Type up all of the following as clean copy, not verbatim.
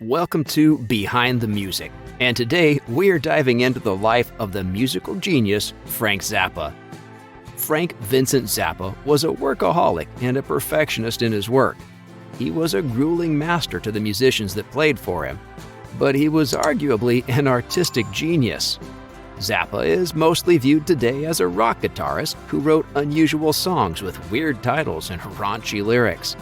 Welcome to Behind the Music, and today we're diving into the life of the musical genius Frank Zappa. Frank Vincent Zappa was a workaholic and a perfectionist in his work. He was a grueling master to the musicians that played for him, but he was arguably an artistic genius. Zappa is mostly viewed today as a rock guitarist who wrote unusual songs with weird titles and raunchy lyrics.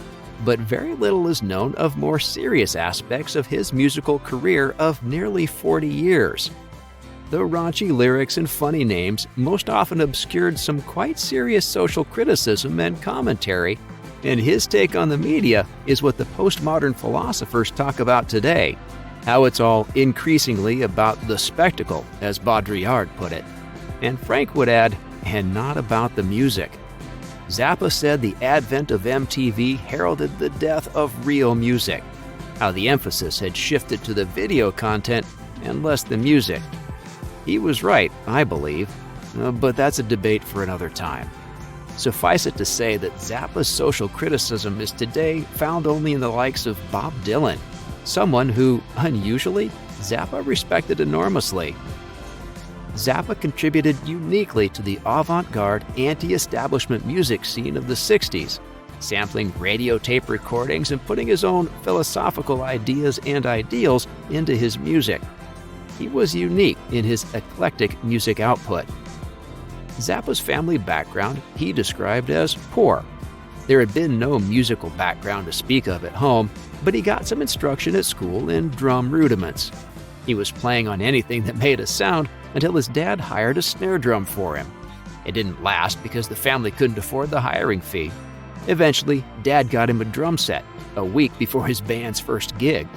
But very little is known of more serious aspects of his musical career of nearly 40 years. The raunchy lyrics and funny names most often obscured some quite serious social criticism and commentary, and his take on the media is what the postmodern philosophers talk about today, how it's all increasingly about the spectacle, as Baudrillard put it. And Frank would add, and not about the music. Zappa said the advent of MTV heralded the death of real music, how the emphasis had shifted to the video content and less the music. He was right, I believe, but that's a debate for another time. Suffice it to say that Zappa's social criticism is today found only in the likes of Bob Dylan, someone who, unusually, Zappa respected enormously. Zappa contributed uniquely to the avant-garde, anti-establishment music scene of the 60s, sampling radio tape recordings and putting his own philosophical ideas and ideals into his music. He was unique in his eclectic music output. Zappa's family background he described as poor. There had been no musical background to speak of at home, but he got some instruction at school in drum rudiments. He was playing on anything that made a sound until his dad hired a snare drum for him. It didn't last because the family couldn't afford the hiring fee. Eventually, Dad got him a drum set, a week before his band's first gig.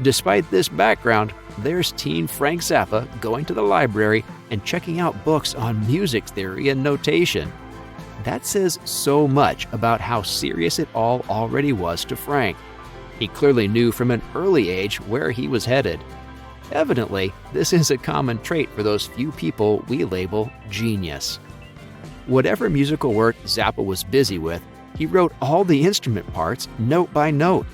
Despite this background, there's teen Frank Zappa going to the library and checking out books on music theory and notation. That says so much about how serious it all already was to Frank. He clearly knew from an early age where he was headed. Evidently, this is a common trait for those few people we label genius. Whatever musical work Zappa was busy with, he wrote all the instrument parts note by note.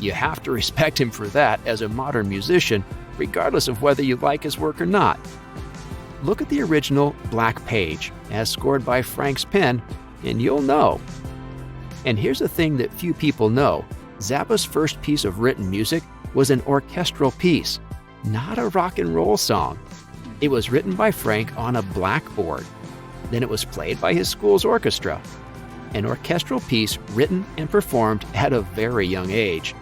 You have to respect him for that as a modern musician, regardless of whether you like his work or not. Look at the original Black Page, as scored by Frank's pen, and you'll know. And here's a thing that few people know. Zappa's first piece of written music was an orchestral piece, not a rock and roll song. It was written by Frank on a blackboard. Then it was played by his school's orchestra. An orchestral piece written and performed at a very young age.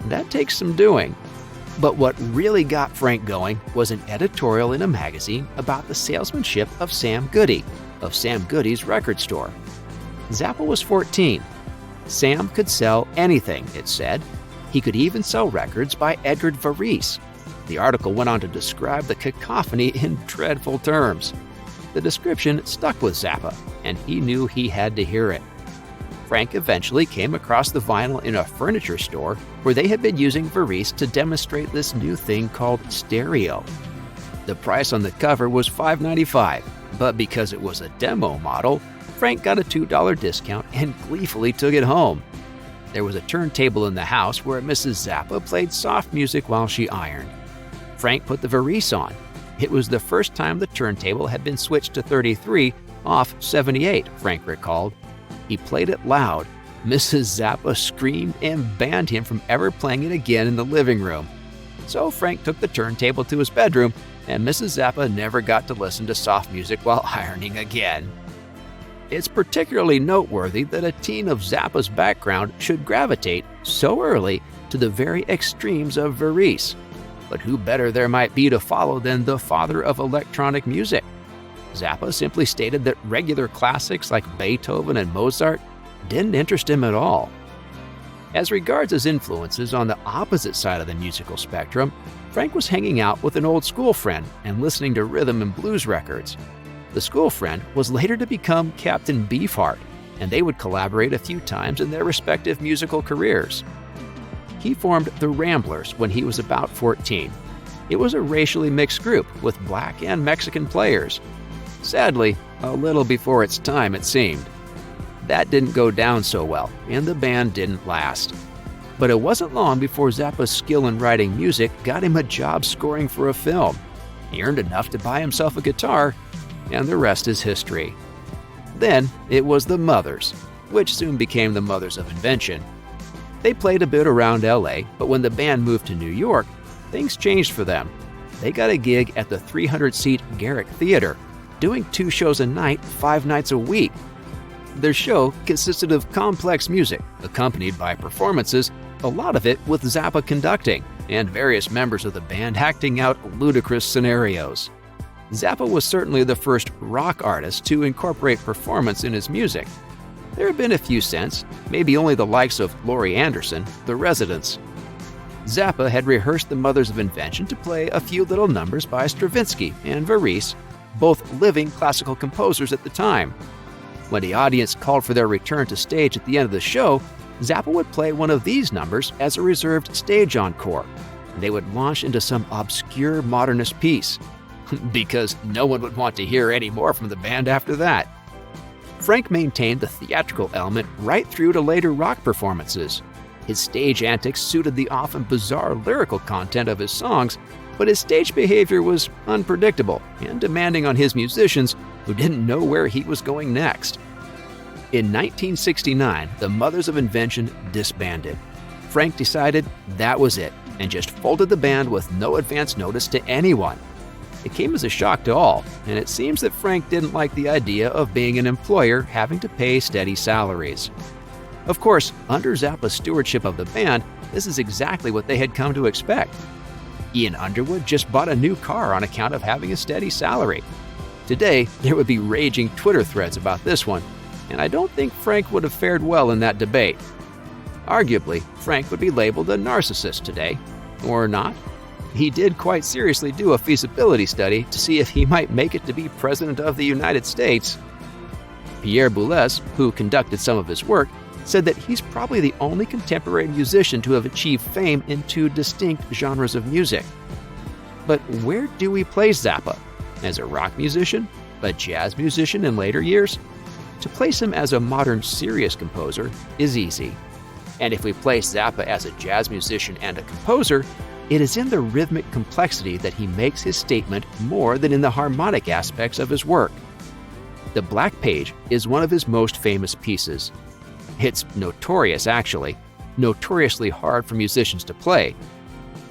That takes some doing. But what really got Frank going was an editorial in a magazine about the salesmanship of Sam Goody, of Sam Goody's record store. Zappa was 14. Sam could sell anything, it said. He could even sell records by Edgar Varese. The article went on to describe the cacophony in dreadful terms. The description stuck with Zappa, and he knew he had to hear it. Frank eventually came across the vinyl in a furniture store where they had been using Varese to demonstrate this new thing called stereo. The price on the cover was $5.95, but because it was a demo model, Frank got a $2 discount and gleefully took it home. There was a turntable in the house where Mrs. Zappa played soft music while she ironed. Frank put the Varese on. It was the first time the turntable had been switched to 33 off 78, Frank recalled. He played it loud. Mrs. Zappa screamed and banned him from ever playing it again in the living room. So Frank took the turntable to his bedroom, and Mrs. Zappa never got to listen to soft music while ironing again. It's particularly noteworthy that a teen of Zappa's background should gravitate so early to the very extremes of Varese. But who better there might be to follow than the father of electronic music? Zappa simply stated that regular classics like Beethoven and Mozart didn't interest him at all. As regards his influences on the opposite side of the musical spectrum, Frank was hanging out with an old school friend and listening to rhythm and blues records. The school friend was later to become Captain Beefheart, and they would collaborate a few times in their respective musical careers. He formed the Ramblers when he was about 14. It was a racially mixed group with black and Mexican players. Sadly, a little before its time, it seemed. That didn't go down so well, and the band didn't last. But it wasn't long before Zappa's skill in writing music got him a job scoring for a film. He earned enough to buy himself a guitar, and the rest is history. Then it was the Mothers, which soon became the Mothers of Invention. They played a bit around LA, but when the band moved to New York, things changed for them. They got a gig at the 300-seat Garrick Theater, doing 2 shows a night, 5 nights a week. Their show consisted of complex music, accompanied by performances, a lot of it with Zappa conducting, and various members of the band acting out ludicrous scenarios. Zappa was certainly the first rock artist to incorporate performance in his music. There have been a few since, maybe only the likes of Laurie Anderson, The Residents. Zappa had rehearsed the Mothers of Invention to play a few little numbers by Stravinsky and Varese, both living classical composers at the time. When the audience called for their return to stage at the end of the show, Zappa would play one of these numbers as a reserved stage encore, and they would launch into some obscure modernist piece, because no one would want to hear any more from the band after that. Frank maintained the theatrical element right through to later rock performances. His stage antics suited the often bizarre lyrical content of his songs, but his stage behavior was unpredictable and demanding on his musicians who didn't know where he was going next. In 1969, the Mothers of Invention disbanded. Frank decided that was it and just folded the band with no advance notice to anyone. It came as a shock to all, and it seems that Frank didn't like the idea of being an employer having to pay steady salaries. Of course, under Zappa's stewardship of the band, this is exactly what they had come to expect. Ian Underwood just bought a new car on account of having a steady salary. Today, there would be raging Twitter threads about this one, and I don't think Frank would have fared well in that debate. Arguably, Frank would be labeled a narcissist today, or not. He did quite seriously do a feasibility study to see if he might make it to be President of the United States. Pierre Boulez, who conducted some of his work, said that he's probably the only contemporary musician to have achieved fame in 2 distinct genres of music. But where do we place Zappa? As a rock musician? A jazz musician in later years? To place him as a modern serious composer is easy. And if we place Zappa as a jazz musician and a composer, it is in the rhythmic complexity that he makes his statement more than in the harmonic aspects of his work. The Black Page is one of his most famous pieces. It's notorious, actually, notoriously hard for musicians to play.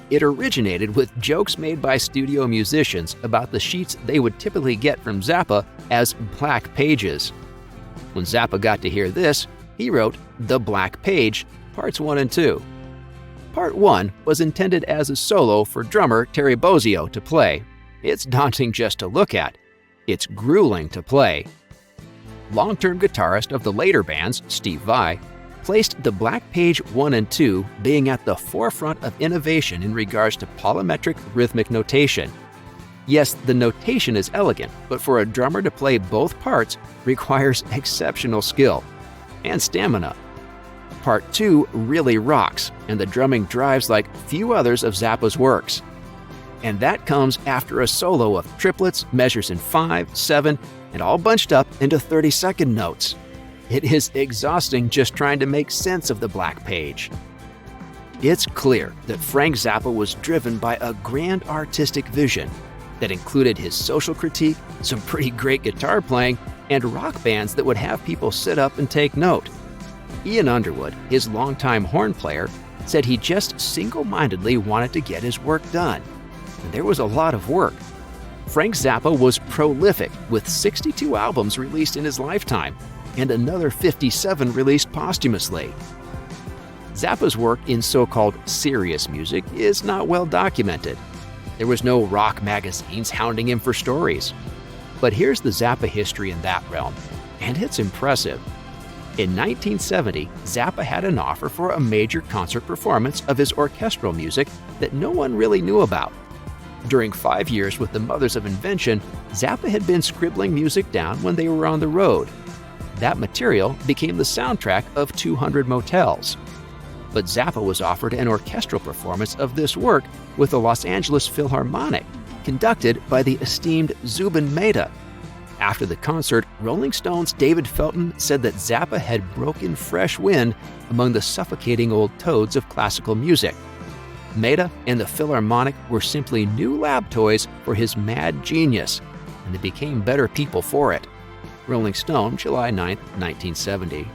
It originated with jokes made by studio musicians about the sheets they would typically get from Zappa as black pages. When Zappa got to hear this, he wrote The Black Page, Parts 1 and 2. Part 1 was intended as a solo for drummer Terry Bozzio to play. It's daunting just to look at. It's grueling to play. Long-term guitarist of the later bands, Steve Vai, placed the Black Page 1 and 2 being at the forefront of innovation in regards to polymetric rhythmic notation. Yes, the notation is elegant, but for a drummer to play both parts requires exceptional skill and stamina. Part 2 really rocks, and the drumming drives like few others of Zappa's works. And that comes after a solo of triplets, measures in 5, 7, and all bunched up into 30-second notes. It is exhausting just trying to make sense of the Black Page. It's clear that Frank Zappa was driven by a grand artistic vision that included his social critique, some pretty great guitar playing, and rock bands that would have people sit up and take note. Ian Underwood, his longtime horn player, said he just single-mindedly wanted to get his work done. And there was a lot of work. Frank Zappa was prolific, with 62 albums released in his lifetime, and another 57 released posthumously. Zappa's work in so-called serious music is not well documented. There was no rock magazines hounding him for stories. But here's the Zappa history in that realm, and it's impressive. In 1970, Zappa had an offer for a major concert performance of his orchestral music that no one really knew about. During 5 years with the Mothers of Invention, Zappa had been scribbling music down when they were on the road. That material became the soundtrack of 200 Motels. But Zappa was offered an orchestral performance of this work with the Los Angeles Philharmonic, conducted by the esteemed Zubin Mehta. After the concert, Rolling Stone's David Felton said that Zappa had broken fresh wind among the suffocating old toads of classical music. Maida and the Philharmonic were simply new lab toys for his mad genius, and they became better people for it. Rolling Stone, July 9, 1970.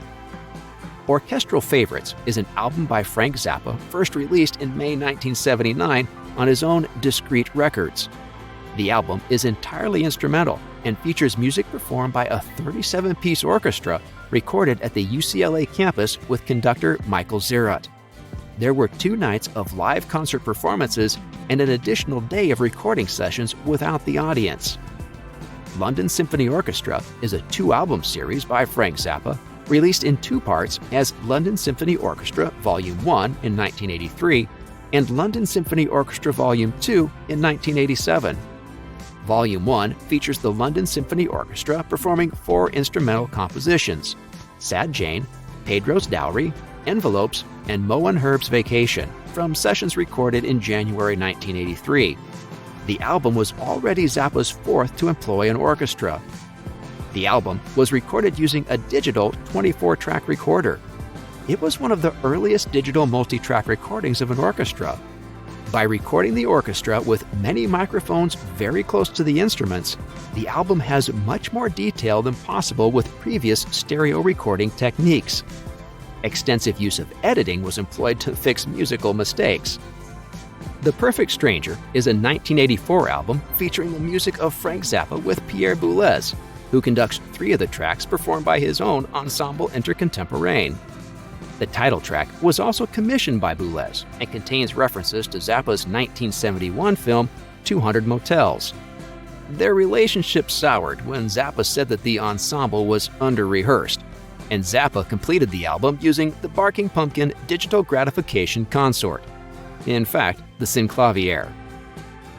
Orchestral Favorites is an album by Frank Zappa, first released in May 1979 on his own Discreet Records. The album is entirely instrumental and features music performed by a 37-piece orchestra recorded at the UCLA campus with conductor Michael Zerut. There were 2 nights of live concert performances and an additional day of recording sessions without the audience. London Symphony Orchestra is a 2-album series by Frank Zappa, released in 2 parts as London Symphony Orchestra Volume 1 in 1983 and London Symphony Orchestra Volume 2 in 1987. Volume 1 features the London Symphony Orchestra performing 4 instrumental compositions: Sad Jane, Pedro's Dowry, Envelopes, and Mo and Herb's Vacation, from sessions recorded in January 1983. The album was already Zappa's 4th to employ an orchestra. The album was recorded using a digital 24-track recorder. It was one of the earliest digital multi-track recordings of an orchestra. By recording the orchestra with many microphones very close to the instruments, the album has much more detail than possible with previous stereo recording techniques. Extensive use of editing was employed to fix musical mistakes. The Perfect Stranger is a 1984 album featuring the music of Frank Zappa with Pierre Boulez, who conducts 3 of the tracks performed by his own Ensemble Intercontemporain. The title track was also commissioned by Boulez and contains references to Zappa's 1971 film 200 Motels. Their relationship soured when Zappa said that the ensemble was under-rehearsed, and Zappa completed the album using the Barking Pumpkin Digital Gratification Consort. In fact, the Synclavier.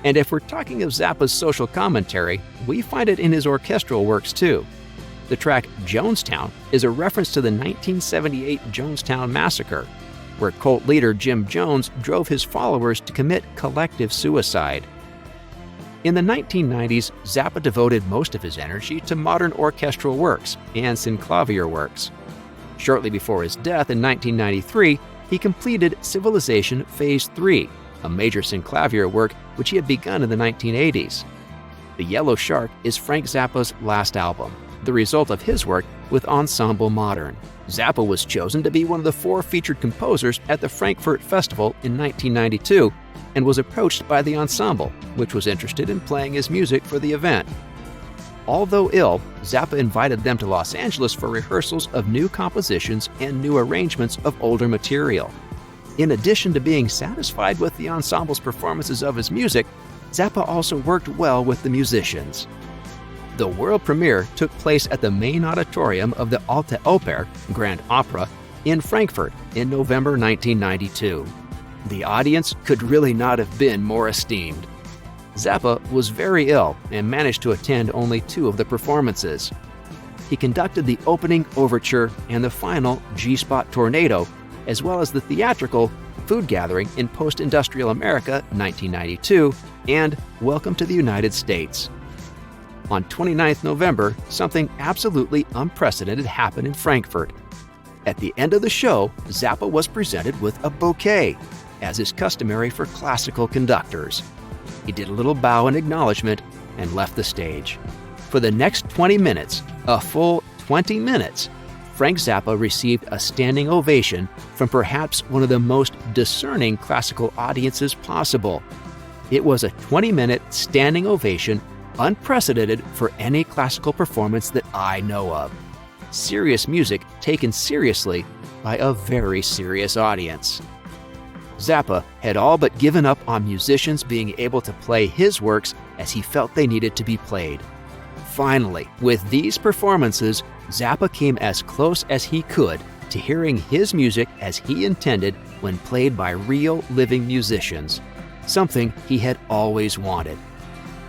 And if we're talking of Zappa's social commentary, we find it in his orchestral works too. The track Jonestown is a reference to the 1978 Jonestown Massacre, where cult leader Jim Jones drove his followers to commit collective suicide. In the 1990s, Zappa devoted most of his energy to modern orchestral works and synclavier works. Shortly before his death in 1993, he completed Civilization Phase 3, a major synclavier work which he had begun in the 1980s. The Yellow Shark is Frank Zappa's last album, the result of his work with Ensemble Modern. Zappa was chosen to be one of the 4 featured composers at the Frankfurt Festival in 1992 and was approached by the ensemble, which was interested in playing his music for the event. Although ill, Zappa invited them to Los Angeles for rehearsals of new compositions and new arrangements of older material. In addition to being satisfied with the ensemble's performances of his music, Zappa also worked well with the musicians. The world premiere took place at the main auditorium of the Alte Oper, Grand Opera, in Frankfurt in November 1992. The audience could really not have been more esteemed. Zappa was very ill and managed to attend only 2 of the performances. He conducted the opening overture and the final G-Spot Tornado, as well as the theatrical Food Gathering in Post-Industrial America 1992 and Welcome to the United States. On 29th November, something absolutely unprecedented happened in Frankfurt. At the end of the show, Zappa was presented with a bouquet, as is customary for classical conductors. He did a little bow in acknowledgement and left the stage. For the next 20 minutes, a full 20 minutes, Frank Zappa received a standing ovation from perhaps one of the most discerning classical audiences possible. It was a 20-minute standing ovation unprecedented for any classical performance that I know of. Serious music taken seriously by a very serious audience. Zappa had all but given up on musicians being able to play his works as he felt they needed to be played. Finally, with these performances, Zappa came as close as he could to hearing his music as he intended when played by real living musicians, something he had always wanted.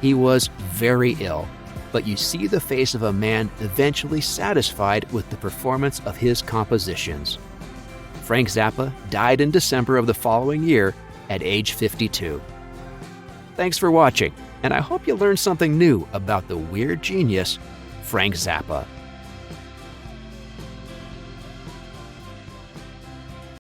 He was very ill, but you see the face of a man eventually satisfied with the performance of his compositions. Frank Zappa died in December of the following year at age 52. Thanks for watching, and I hope you learned something new about the weird genius, Frank Zappa.